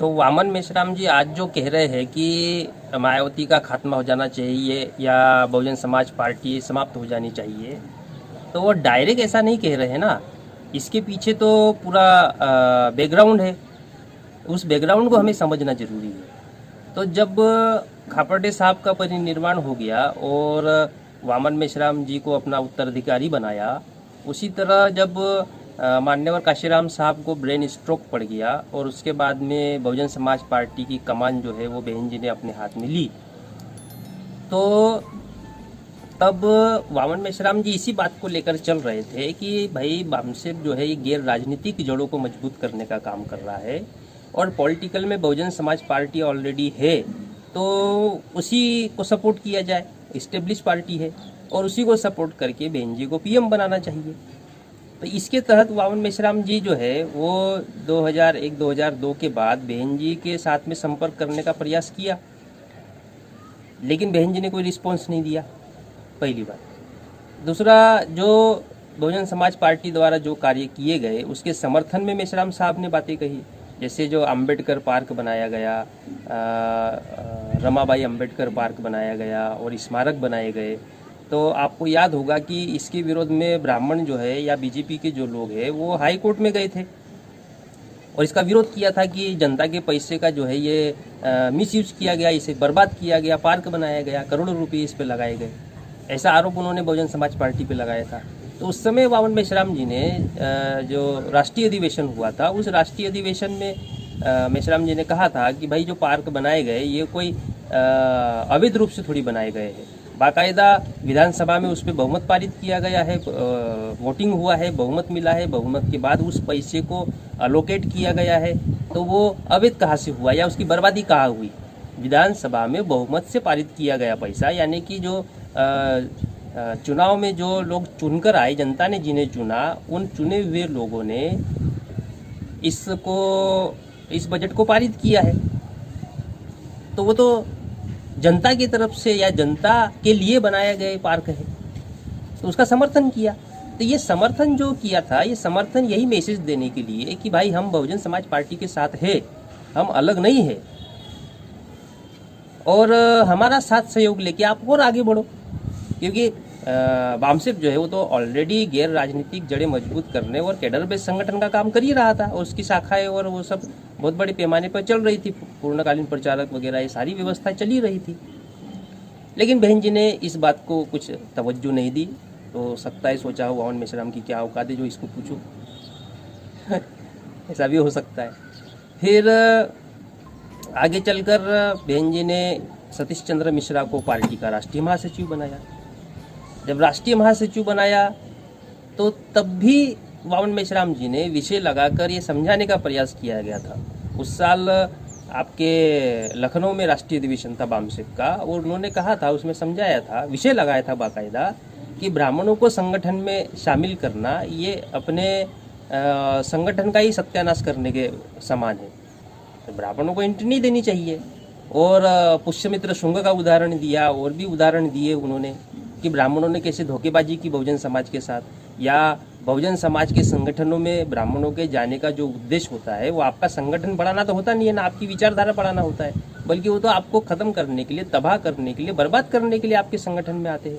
तो वामन मेश्राम जी आज जो कह रहे हैं कि मायावती का खात्मा हो जाना चाहिए या बहुजन समाज पार्टी समाप्त हो जानी चाहिए, तो वो डायरेक्ट ऐसा नहीं कह रहे हैं ना। इसके पीछे तो पूरा बैकग्राउंड है। उस बैकग्राउंड को हमें समझना जरूरी है। तो जब खापर्डे साहब का परिनिर्वाण हो गया और वामन मेश्राम जी को अपना उत्तराधिकारी बनाया, उसी तरह जब मान्यवर काशीराम साहब को ब्रेन स्ट्रोक पड़ गया और उसके बाद में बहुजन समाज पार्टी की कमान जो है वो बहन जी ने अपने हाथ में ली, तो तब वामन मेश्राम जी इसी बात को लेकर चल रहे थे कि भाई बामसेब जो है ये गैर राजनीतिक जड़ों को मजबूत करने का काम कर रहा है और पॉलिटिकल में बहुजन समाज पार्टी ऑलरेडी है, तो उसी को सपोर्ट किया जाए। इस्टेब्लिश पार्टी है और उसी को सपोर्ट करके बहन जी को पीएम बनाना चाहिए। तो इसके तहत वामन मेश्राम जी जो है वो 2001-2002 के बाद बहन जी के साथ में संपर्क करने का प्रयास किया, लेकिन बहन जी ने कोई रिस्पॉन्स नहीं दिया, पहली बात। दूसरा, जो बहुजन समाज पार्टी द्वारा जो कार्य किए गए उसके समर्थन में मेश्राम साहब ने बातें कही, जैसे जो अंबेडकर पार्क बनाया गया, रमाबाई अंबेडकर पार्क बनाया गया और स्मारक बनाए गए। तो आपको याद होगा कि इसके विरोध में ब्राह्मण जो है या बीजेपी के जो लोग हैं वो हाई कोर्ट में गए थे और इसका विरोध किया था कि जनता के पैसे का जो है ये मिसयूज किया गया, इसे बर्बाद किया गया, पार्क बनाया गया, करोड़ों रुपये इस पे लगाए गए। ऐसा आरोप उन्होंने बहुजन समाज पार्टी पे लगाया था। तो उस समय वामन मेश्राम जी ने जो राष्ट्रीय अधिवेशन हुआ था, उस राष्ट्रीय अधिवेशन में मेश्राम जी ने कहा था कि भाई जो पार्क बनाए गए ये कोई अवैध रूप से थोड़ी बनाए गए हैं। बाकायदा विधानसभा में उस पर बहुमत पारित किया गया है, वोटिंग हुआ है, बहुमत मिला है, बहुमत के बाद उस पैसे को अलोकेट किया गया है। तो वो अवैध कहाँ से हुआ या उसकी बर्बादी कहाँ हुई? विधानसभा में बहुमत से पारित किया गया पैसा, यानी कि जो चुनाव में जो लोग चुनकर आए, जनता ने जिन्हें चुना, उन चुने हुए लोगों ने इस बजट को पारित किया है। तो वो तो जनता की तरफ से या जनता के लिए बनाया गया पार्क है, तो उसका समर्थन किया। तो ये समर्थन जो किया था, ये समर्थन यही मैसेज देने के लिए कि भाई हम बहुजन समाज पार्टी के साथ है, हम अलग नहीं है और हमारा साथ सहयोग लेके आप और आगे बढ़ो। क्योंकि बामसेब जो है वो तो ऑलरेडी गैर राजनीतिक जड़ें मजबूत करने और कैडर बेस्ड संगठन का काम कर ही रहा था और उसकी शाखाएं और वो सब बहुत बड़े पैमाने पर चल रही थी, पूर्णकालीन प्रचारक वगैरह ये सारी व्यवस्था चली रही थी। लेकिन बहन जी ने इस बात को कुछ तवज्जो नहीं दी। तो सकता है सोचा हो वामन मेश्राम की क्या औकात है जो इसको पूछूं ऐसा भी हो सकता है। फिर आगे चलकर बहन जी ने सतीश चंद्र मिश्रा को पार्टी का राष्ट्रीय महासचिव बनाया। जब राष्ट्रीय महासचिव बनाया तो तब भी वामन मेश्राम जी ने विषय लगाकर ये समझाने का प्रयास किया गया था। उस साल आपके लखनऊ में राष्ट्रीय अधिवेशन था बामसेब का और उन्होंने कहा था, उसमें समझाया था, विषय लगाया था बाकायदा कि ब्राह्मणों को संगठन में शामिल करना ये अपने संगठन का ही सत्यानाश करने के समान है। तो ब्राह्मणों को एंट्री नहीं देनी चाहिए। और पुष्यमित्र शुंग का उदाहरण दिया और भी उदाहरण दिए उन्होंने कि ब्राह्मणों ने कैसे धोखेबाजी की बहुजन समाज के साथ, या बहुजन समाज के संगठनों में ब्राह्मणों के जाने का जो उद्देश्य होता है वो आपका संगठन बढ़ाना तो होता नहीं है ना, आपकी विचारधारा बढ़ाना होता है, बल्कि वो तो आपको खत्म करने के लिए, तबाह करने के लिए, बर्बाद करने के लिए आपके संगठन में आते हैं।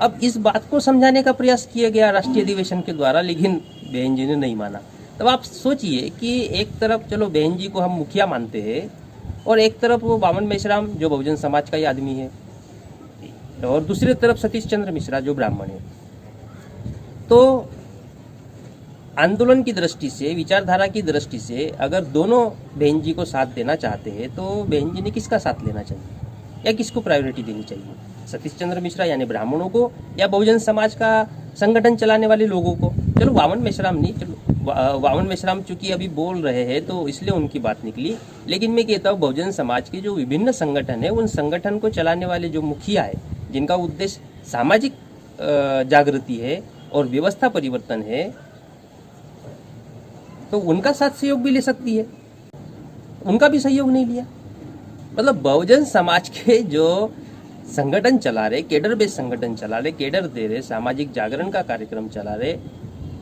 अब इस बात को समझाने का प्रयास किया गया राष्ट्रीय अधिवेशन के द्वारा, लेकिन बहन जी ने नहीं माना। तब आप सोचिए कि एक तरफ चलो बहन जी को हम मुखिया मानते हैं और एक तरफ वो वामन मेश्राम जो बहुजन समाज का ही आदमी है और दूसरी तरफ सतीश चंद्र मिश्रा जो ब्राह्मण है। तो आंदोलन की दृष्टि से, विचारधारा की दृष्टि से अगर दोनों बहन जी को साथ देना चाहते हैं तो बहन जी ने किसका साथ लेना चाहिए या किसको प्रायोरिटी देनी चाहिए? सतीश चंद्र मिश्रा यानी ब्राह्मणों को या बहुजन समाज का संगठन चलाने वाले लोगों को? चलो वामन मेश्राम नहीं, चलो वामन मेश्राम चूंकि अभी बोल रहे हैं तो इसलिए उनकी बात निकली, लेकिन मैं कहता हूँ बहुजन समाज के जो विभिन्न संगठन है, उन संगठन को चलाने वाले जो मुखिया है, जिनका उद्देश्य सामाजिक जागृति है और व्यवस्था परिवर्तन है, तो उनका साथ सहयोग भी ले सकती है। उनका भी सहयोग नहीं लिया। मतलब बहुजन समाज के जो संगठन चला रहे, केडर बेस्ड संगठन चला रहे, केडर दे रहे, सामाजिक जागरण का कार्यक्रम चला रहे,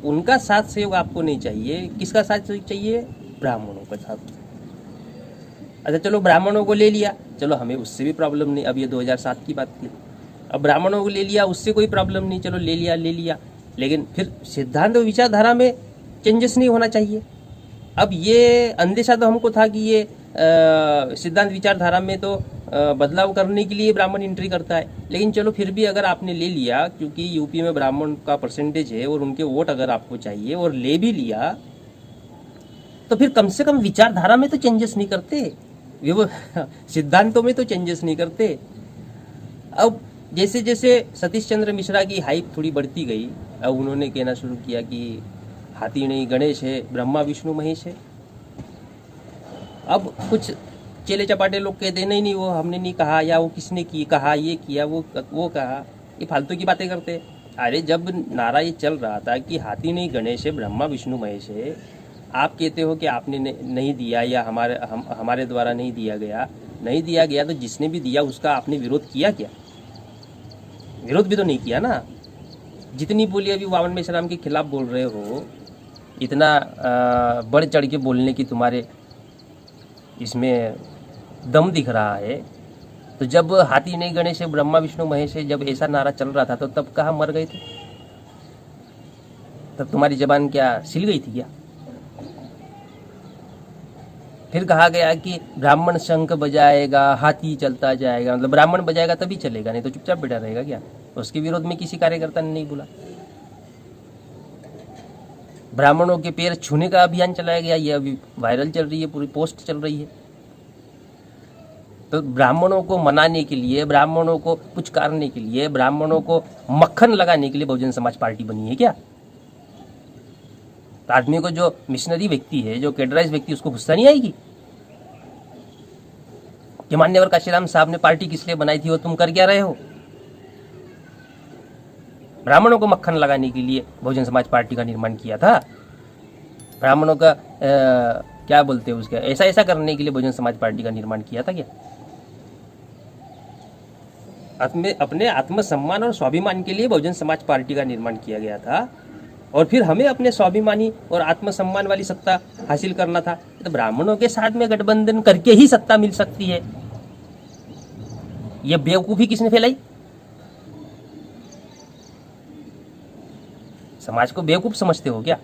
उनका साथ सहयोग आपको नहीं चाहिए। किसका साथ सहयोग चाहिए? ब्राह्मणों का साथ। अच्छा चलो ब्राह्मणों को ले लिया, चलो हमें उससे भी प्रॉब्लम नहीं, अब ये 2007 की बात थी। अब ब्राह्मणों को ले लिया, उससे कोई प्रॉब्लम नहीं, चलो ले लिया, लेकिन फिर सिद्धांत और विचारधारा में चेंजेस नहीं होना चाहिए। अब ये अंदेशा तो हमको था कि ये सिद्धांत विचारधारा में तो बदलाव करने के लिए ब्राह्मण एंट्री करता है, लेकिन चलो फिर भी अगर आपने ले लिया, क्योंकि यूपी में ब्राह्मण का परसेंटेज है और उनके वोट अगर आपको चाहिए और ले भी लिया, तो फिर कम से कम विचारधारा में तो चेंजेस नहीं करते, वो सिद्धांतों में तो चेंजेस नहीं करते। अब जैसे जैसे सतीश चंद्र मिश्रा की हाइप थोड़ी बढ़ती गई, अब उन्होंने कहना शुरू किया कि हाथी नहीं गणेश है, ब्रह्मा विष्णु महेश है। अब कुछ चेले चपाटे लोग कहते नहीं नहीं वो हमने नहीं कहा, या वो किसने की कहा, ये किया वो कहा, ये फालतू की बातें करते। अरे जब नारा ये चल रहा था कि हाथी नहीं गणेश है, ब्रह्मा विष्णु महेश है, आप कहते हो कि आपने नहीं दिया या हमारे द्वारा नहीं दिया गया, तो जिसने भी दिया उसका आपने विरोध किया क्या? विरोध भी तो नहीं किया ना। जितनी बोली अभी वामन मेश्राम के खिलाफ बोल रहे हो, इतना बढ़ चढ़ के बोलने की तुम्हारे इसमें दम दिख रहा है, तो जब हाथी नहीं गणेश है, ब्रह्मा विष्णु महेश है, जब ऐसा नारा चल रहा था तो तब कहाँ मर गए थे? तब तुम्हारी जबान क्या सिल गई थी क्या? फिर कहा गया कि ब्राह्मण शंख बजाएगा हाथी चलता जाएगा, मतलब ब्राह्मण बजाएगा तभी चलेगा, नहीं तो चुपचाप बैठा रहेगा क्या? उसके विरोध में किसी कार्यकर्ता ने नहीं बोला। ब्राह्मणों के पैर छूने का अभियान चलाया गया, ये अभी वायरल चल रही है, पूरी पोस्ट चल रही है। तो ब्राह्मणों को मनाने के लिए, ब्राह्मणों को पुचकारने के लिए, ब्राह्मणों को मक्खन लगाने के लिए बहुजन समाज पार्टी बनी है क्या? तो आदमी को जो मिशनरी व्यक्ति है, जो कैडराइज व्यक्ति, उसको गुस्सा नहीं आएगी कि मान्यवर काशीराम साहब ने पार्टी किस लिए बनाई थी और तुम कर क्या रहे हो? ब्राह्मणों को मक्खन लगाने के लिए बहुजन समाज पार्टी का निर्माण किया था। ब्राह्मणों का क्या बोलते हैं उसका, ऐसा करने के लिए बहुजन समाज पार्टी का निर्माण किया था क्या? अपने आत्मसम्मान और स्वाभिमान के लिए बहुजन समाज पार्टी का निर्माण किया गया था, और फिर हमें अपने स्वाभिमानी और आत्मसम्मान वाली सत्ता हासिल करना था। तो ब्राह्मणों के साथ में गठबंधन करके ही सत्ता मिल सकती है, यह बेवकूफी किसने फैलाई? समाज को बेवकूफ समझते हो क्या?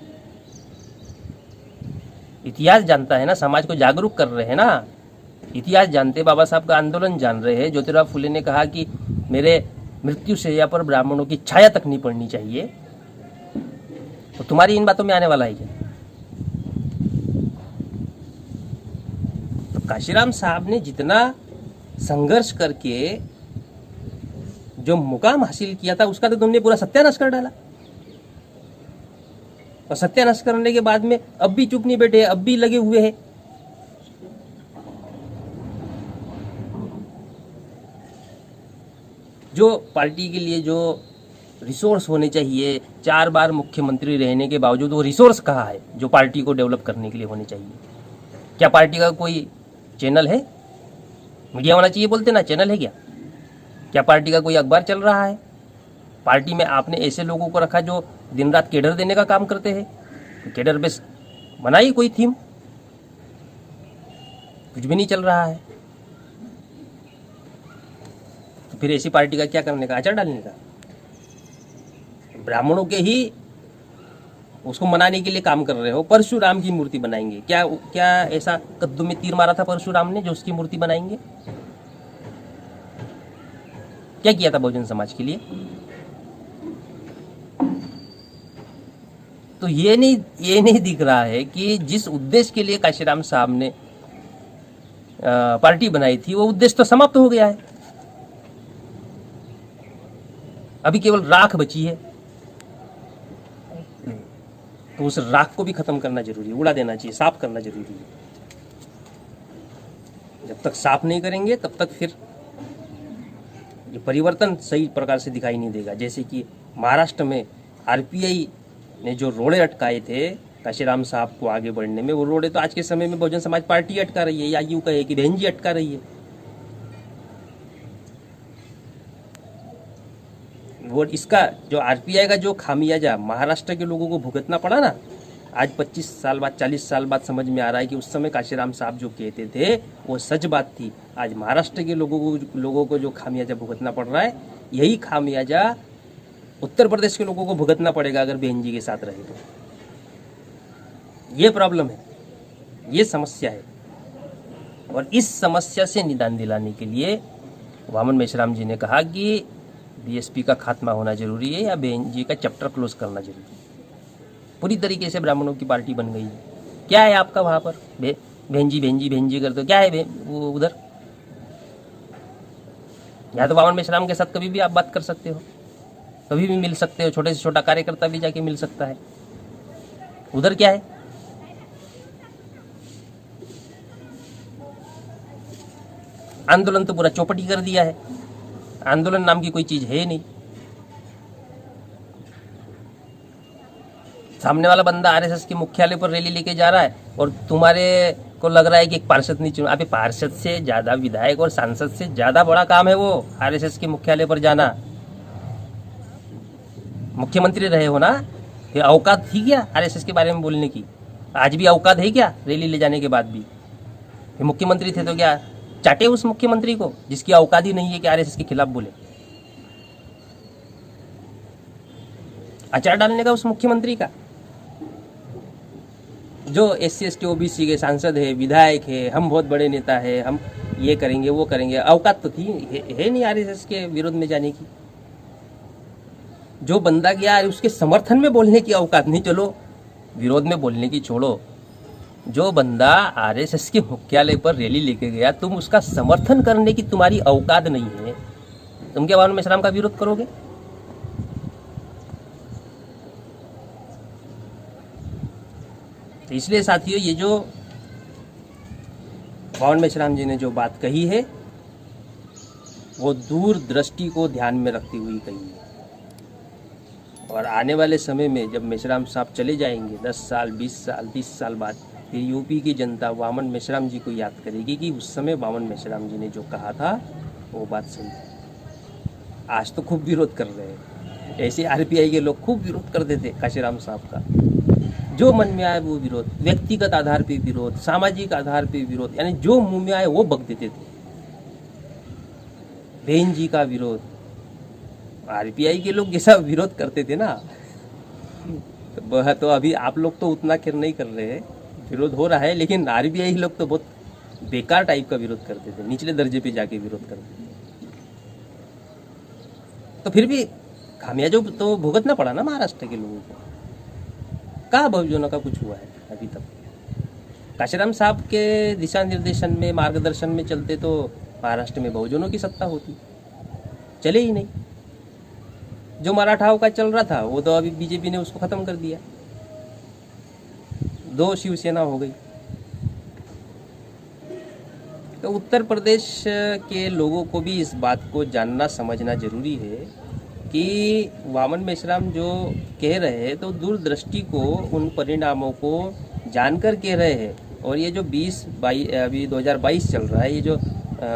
इतिहास जानता है ना, समाज को जागरूक कर रहे हैं ना, इतिहास जानते, बाबा साहब का आंदोलन जान रहे हैं। ज्योतिराव फुले ने कहा कि मेरे मृत्यु शैया पर ब्राह्मणों की छाया तक नहीं पड़नी चाहिए, तो तुम्हारी इन बातों में आने वाला है क्या? तो काशीराम साहब ने जितना संघर्ष करके जो मुकाम हासिल किया था, उसका तो तुमने पूरा सत्यानाश कर डाला। और सत्यानाश करने के बाद में अब भी चुप नहीं बैठे, अब भी लगे हुए हैं। जो पार्टी के लिए जो रिसोर्स होने चाहिए, 4 बार मुख्यमंत्री रहने के बावजूद वो रिसोर्स कहाँ है जो पार्टी को डेवलप करने के लिए होने चाहिए? क्या पार्टी का कोई चैनल है? मीडिया होना चाहिए बोलते ना, चैनल है क्या? क्या पार्टी का कोई अखबार चल रहा है? पार्टी में आपने ऐसे लोगों को रखा जो दिन रात केडर देने का काम करते हैं, तो केडर बेस बनाई कोई थीम, कुछ भी नहीं चल रहा है। तो फिर ऐसी पार्टी का क्या करने का, अचार डालने का? ब्राह्मणों के ही उसको मनाने के लिए काम कर रहे हो। परशुराम की मूर्ति बनाएंगे, क्या ऐसा कद्दू में तीर मारा था परशुराम ने जो उसकी मूर्ति बनाएंगे? क्या किया था बहुजन समाज के लिए? तो ये नहीं दिख रहा है कि जिस उद्देश्य के लिए काशीराम साहब ने पार्टी बनाई थी, वो उद्देश्य तो समाप्त हो गया है। अभी केवल राख बची है, तो उस राख को भी खत्म करना जरूरी है, उड़ा देना चाहिए, साफ करना जरूरी है। जब तक साफ नहीं करेंगे तब तक फिर ये परिवर्तन सही प्रकार से दिखाई नहीं देगा। जैसे कि महाराष्ट्र में आरपीआई ने जो रोड़े अटकाए थे काशीराम साहब को आगे बढ़ने में, वो रोड़े तो आज के समय में बहुजन समाज पार्टी अटका रही है, या यूं कहे कि बहन जी अटका रही है। वो इसका जो आरपीआई का जो खामियाजा महाराष्ट्र के लोगों को भुगतना पड़ा ना, आज 25 साल बाद 40 साल बाद समझ में आ रहा है कि उस समय काशीराम साहब जो कहते थे वो सच बात थी। आज महाराष्ट्र के लोगों को जो खामियाजा भुगतना पड़ रहा है, यही खामियाजा उत्तर प्रदेश के लोगों को भुगतना पड़ेगा अगर बहन जी के साथ रहे तो। ये प्रॉब्लम है, ये समस्या है। और इस समस्या से निदान दिलाने के लिए वामन मेश्राम जी ने कहा कि बीएसपी का खात्मा होना जरूरी है या बहन जी का चैप्टर क्लोज करना जरूरी है। पूरी तरीके से ब्राह्मणों की पार्टी बन गई है। क्या है आपका वहाँ पर? बहन जी करते हो, क्या है वो उधर? या तो वामन मेश्राम के साथ कभी भी आप बात कर सकते हो, कभी भी मिल सकते हो, छोटे से छोटा कार्यकर्ता भी जाके मिल सकता है। उधर क्या है? आंदोलन तो पूरा चौपटी कर दिया है। आंदोलन नाम की कोई चीज है नहीं। सामने वाला बंदा आरएसएस के मुख्यालय पर रैली लेके जा रहा है और तुम्हारे को लग रहा है कि एक पार्षद नहीं चुना। अभी पार्षद से ज्यादा विधायक और सांसद से ज्यादा बड़ा काम है वो आरएसएस के मुख्यालय पर जाना। मुख्यमंत्री रहे हो ना, फिर औकात थी क्या आरएसएस के बारे में बोलने की? आज भी औकात है क्या रैली ले जाने के बाद भी? फिर मुख्यमंत्री थे तो क्या चाटे उस मुख्यमंत्री को जिसकी औकात ही नहीं है कि आरएसएस के खिलाफ बोले? अचार डालने का उस मुख्यमंत्री का, जो SC ST OBC के सांसद है, विधायक है, हम बहुत बड़े नेता है, हम ये करेंगे वो करेंगे, औकात तो थी है नहीं आरएसएस के विरोध में जाने की। जो बंदा गया उसके समर्थन में बोलने की औकात नहीं, चलो विरोध में बोलने की छोड़ो। जो बंदा आरएसएस के मुख्यालय पर रैली लेके गया, तुम उसका समर्थन करने की तुम्हारी औकात नहीं है, तुम क्या वामन मेश्राम का विरोध करोगे? तो इसलिए साथियों, ये जो वामन मेश्राम जी ने जो बात कही है वो दूरदृष्टि को ध्यान में रखती हुई कही है। और आने वाले समय में जब मेश्राम साहब चले जाएंगे 10 साल 20 साल 30 साल बाद, फिर यूपी की जनता वामन मेश्राम जी को याद करेगी कि उस समय वामन मेश्राम जी ने जो कहा था वो बात सही थी। आज तो खूब विरोध कर रहे हैं, ऐसे आरपीआई के लोग खूब विरोध करते थे काशीराम साहब का। जो मन में आए वो विरोध, व्यक्तिगत आधार पे विरोध, सामाजिक आधार पे विरोध, यानी जो मुंह में आए वो बक देते थे। बहन जी का विरोध, आरपीआई के लोग जैसा विरोध करते थे ना, तो अभी आप लोग तो उतना खैर नहीं कर रहे हैं, विरोध हो रहा है, लेकिन आरबीआई लोग तो बहुत बेकार टाइप का विरोध करते थे, निचले दर्जे पे जाके विरोध करते थे। तो फिर भी खामियाजा तो भुगतना पड़ा ना महाराष्ट्र के लोगों को। कहाँ बहुजनों का कुछ हुआ है अभी तक? काशीराम साहब के दिशा निर्देशन में, मार्गदर्शन में चलते तो महाराष्ट्र में बहुजनों की सत्ता होती, चले ही नहीं। जो मराठाओं का चल रहा था वो तो अभी बीजेपी ने उसको खत्म कर दिया, 2 शिवसेना हो गई। तो उत्तर प्रदेश के लोगों को भी इस बात को जानना समझना जरूरी है कि वामन मेश्राम जो कह रहे हैं तो दूरदृष्टि को, उन परिणामों को जानकर कह रहे हैं। और ये जो 2022 अभी 2022 चल रहा है, ये जो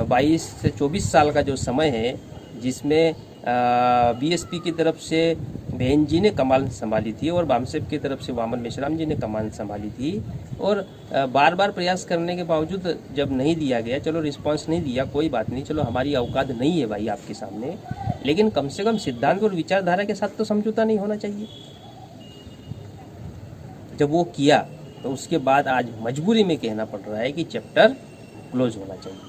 22 से 24 साल का जो समय है, जिसमें बीएसपी की तरफ से बहन जी ने कमान संभाली थी और वामसेप की तरफ से वामन मेश्राम जी ने कमान संभाली थी, और बार बार प्रयास करने के बावजूद जब नहीं दिया गया, चलो रिस्पांस नहीं दिया, कोई बात नहीं, चलो हमारी औकात नहीं है भाई आपके सामने, लेकिन कम से कम सिद्धांत और विचारधारा के साथ तो समझौता नहीं होना चाहिए। जब वो किया तो उसके बाद आज मजबूरी में कहना पड़ रहा है कि चैप्टर क्लोज होना चाहिए।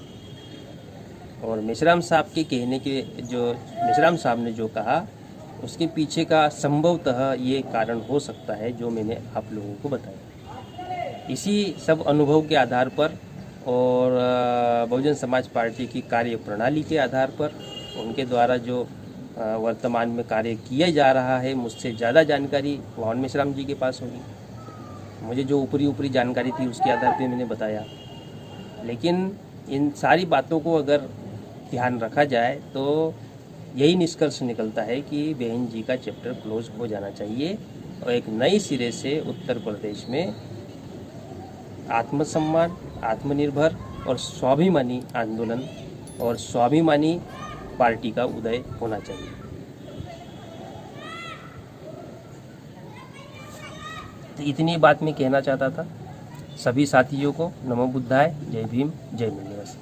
और मेश्राम साहब के कहने के, जो मेश्राम साहब ने जो कहा, उसके पीछे का संभवतः ये कारण हो सकता है जो मैंने आप लोगों को बताया। इसी सब अनुभव के आधार पर और बहुजन समाज पार्टी की कार्य प्रणाली के आधार पर, उनके द्वारा जो वर्तमान में कार्य किया जा रहा है, मुझसे ज़्यादा जानकारी वामन मेश्राम जी के पास होगी। मुझे जो ऊपरी जानकारी थी उसके आधार पर मैंने बताया, लेकिन इन सारी बातों को अगर ध्यान रखा जाए तो यही निष्कर्ष निकलता है कि बहन जी का चैप्टर क्लोज हो जाना चाहिए और एक नई सिरे से उत्तर प्रदेश में आत्मसम्मान, आत्मनिर्भर और स्वाभिमानी आंदोलन और स्वाभिमानी पार्टी का उदय होना चाहिए। तो इतनी बात मैं कहना चाहता था। सभी साथियों को नमो बुद्धाय, जय भीम, जय मिलियस।